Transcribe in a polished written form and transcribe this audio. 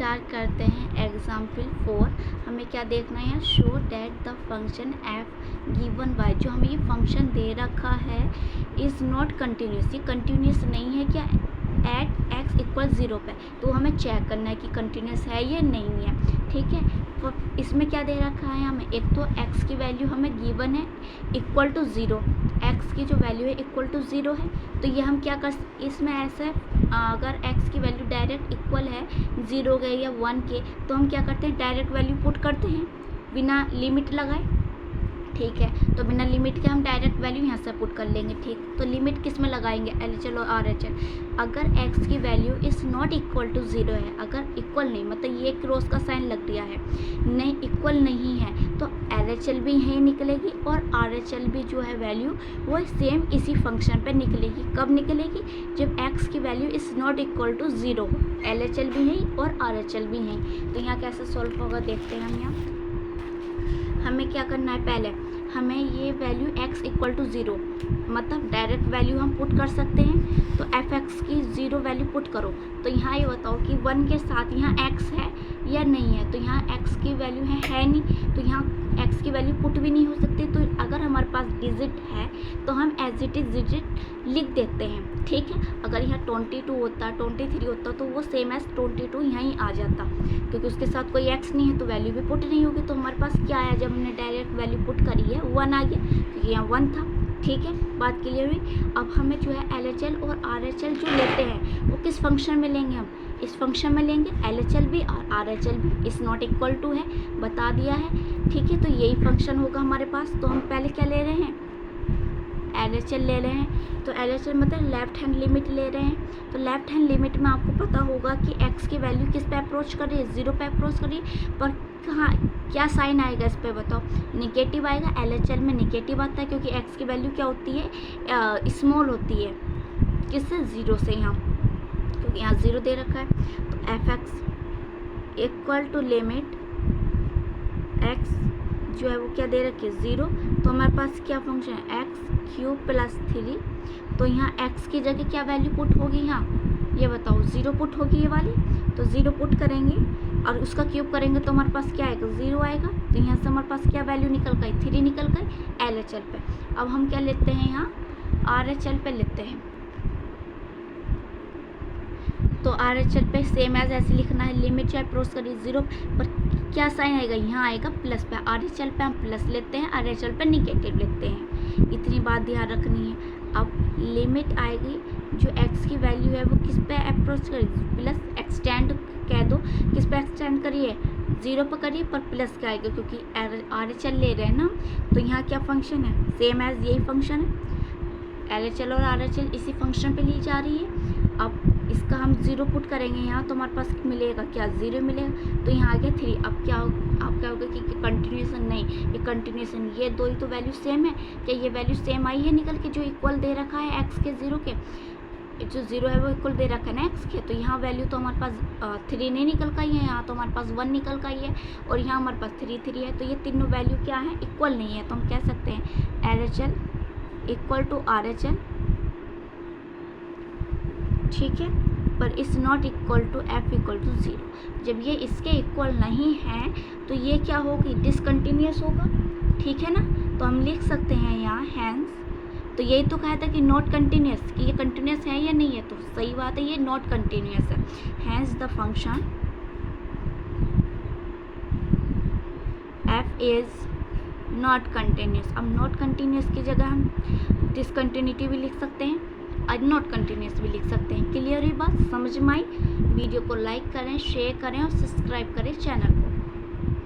Start करते हैं example 4। हमें क्या देखना है, show that the function F given by, जो हमें ये फंक्शन दे रखा है इज़ नॉट कंटिन्यूस, ये कंटिन्यूस नहीं है क्या एट एक्स इक्वल 0 पे। तो हमें चेक करना है कि कंटिन्यूस है या नहीं है। ठीक है, तो इसमें क्या दे रखा है हमें, एक तो x की वैल्यू हमें गिवन है इक्वल टू 0, x की जो वैल्यू है इक्वल टू 0 है। तो ये हम क्या कर, इसमें ऐसा है अगर x की वैल्यू डायरेक्ट इक्वल है 0 के या 1 के, तो हम क्या करते हैं डायरेक्ट वैल्यू पुट करते हैं बिना लिमिट लगाए। ठीक है, तो बिना लिमिट के हम डायरेक्ट वैल्यू यहाँ से पुट कर लेंगे। ठीक, तो लिमिट किस में लगाएंगे, LHL और RHL। अगर x की value is not equal to 0 है, अगर इक्वल नहीं, मतलब ये क्रॉस का साइन लग दिया है, नहीं इक्वल नहीं है, तो LHL भी यहीं निकलेगी और RHL भी जो है वैल्यू वो सेम इसी फंक्शन पे निकलेगी। कब निकलेगी, जब x की value is not equal to 0 हो। LHL भी यहीं और RHL भी यहीं। तो यहाँ कैसे सॉल्व होगा देखते हैं हम। यहाँ हमें क्या करना है, पहले हमें ये वैल्यू x इक्वल टू 0, मतलब डायरेक्ट वैल्यू हम पुट कर सकते हैं। तो fx की 0 वैल्यू पुट करो। तो यहाँ ये बताओ कि 1 के साथ यहाँ x है या नहीं है। तो यहाँ x की वैल्यू है नहीं, तो यहाँ x की वैल्यू पुट भी नहीं हो सकती। तो अगर हमारे पास डिजिट है तो हम एज इट इज डिजिट लिख देते हैं। ठीक है, अगर यहाँ 22 होता, 23 होता, तो वो सेम एज 22 यहीं आ जाता, क्योंकि उसके साथ कोई x नहीं है तो वैल्यू भी पुट नहीं होगी। तो हमारे पास क्या आया, जब हमने डायरेक्ट वैल्यू पुट करी है 1 आ गया, क्योंकि यहाँ 1 था। ठीक है, बात क्लियर हुई। अब हमें जो है LHL और RHL जो लेते हैं वो किस फंक्शन में लेंगे, हम इस फंक्शन में लेंगे। LHL भी और RHL भी इज़ नॉट इक्वल टू है, बता दिया है। ठीक है, तो यही फंक्शन होगा हमारे पास। तो हम पहले क्या ले रहे हैं, LHL ले रहे हैं। तो LHL मतलब लेफ्ट हैंड लिमिट ले रहे हैं। तो लेफ्ट हैंड लिमिट में आपको पता होगा कि x की वैल्यू किस पे अप्रोच कर रही है, 0 पे अप्रोच कर रही है। पर कहाँ क्या साइन आएगा इस पे बताओ, निगेटिव आएगा। LHL में निगेटिव आता है क्योंकि x की वैल्यू क्या होती है, स्मॉल होती है, किससे, 0 से। यहाँ क्योंकि यहाँ 0 दे रखा है। तो fx equal to limit x जो है वो क्या दे रखी है, 0। तो हमारे पास क्या फंक्शन है, x³ प्लस 3। तो यहाँ x की जगह क्या वैल्यू पुट होगी, यहाँ ये बताओ 0 पुट होगी ये वाली। तो 0 पुट करेंगे और उसका क्यूब करेंगे तो हमारे पास क्या आएगा, 0 आएगा। तो यहाँ से हमारे पास क्या वैल्यू निकल गई, 3 निकल गई LHL पे। अब हम क्या लेते हैं, यहाँ RHL पे लेते हैं। तो RHL पे सेम एज ऐसे लिखना है, लिमिट जो अप्रोच करिए 0 पर क्या साइन आएगा, यहाँ आएगा प्लस पे। RHL पे हम प्लस लेते हैं, RHL पे निगेटिव लेते हैं। इतनी बात ध्यान रखनी है। अब लिमिट आएगी जो x की वैल्यू है वो किस पे अप्रोच करिए, प्लस एक्सटेंड कह दो, किस पे एक्सटेंड करिए, 0 पर करिए, पर प्लस क्या आएगा क्योंकि RHL ले रहे हैं ना। तो यहाँ क्या फंक्शन है, सेम एज यही फंक्शन है। LHL और RHL इसी फंक्शन पे ली जा रही है। अब इसका हम 0 पुट करेंगे यहाँ, तो हमारे पास मिलेगा क्या, 0 मिलेगा। तो यहाँ आ गया 3। अब क्या होगा कि कंटिन्यूसन नहीं, ये कंटिन्यूसन, ये दो ही तो वैल्यू सेम है। क्या ये वैल्यू सेम आई है निकल के, जो इक्वल दे रखा है x के 0 के, जो 0 है वो इक्वल दे रखा है ना x के। तो यहाँ वैल्यू तो हमारे पास 3 नहीं निकल का ही है, यहाँ तो हमारे पास 1 निकल का ही है, और यहाँ हमारे पास 3 है। तो ये तीनों वैल्यू क्या है, इक्वल नहीं है। तो हम कह सकते हैं LHL इक्वल टू RHL। ठीक है, पर is not equal to f equal to 0। जब ये इसके इक्वल नहीं है तो ये क्या होगी, डिसकंटिन्यूस होगा। ठीक है ना, तो हम लिख सकते हैं यहाँ हैंस। तो यही तो कहा था कि नॉट कंटिन्यूस, कि ये कंटिन्यूस है या नहीं है। तो सही बात है, ये नॉट कंटिन्यूस है। Hence the function f is not continuous. अब नॉट कंटिन्यूस की जगह हम डिसकंटिन्यूटी भी लिख सकते हैं और नॉट कंटिन्यूस भी लिख सकते हैं। क्लियर हुई बात, समझ में आई। वीडियो को लाइक करें, शेयर करें और सब्सक्राइब करें चैनल को।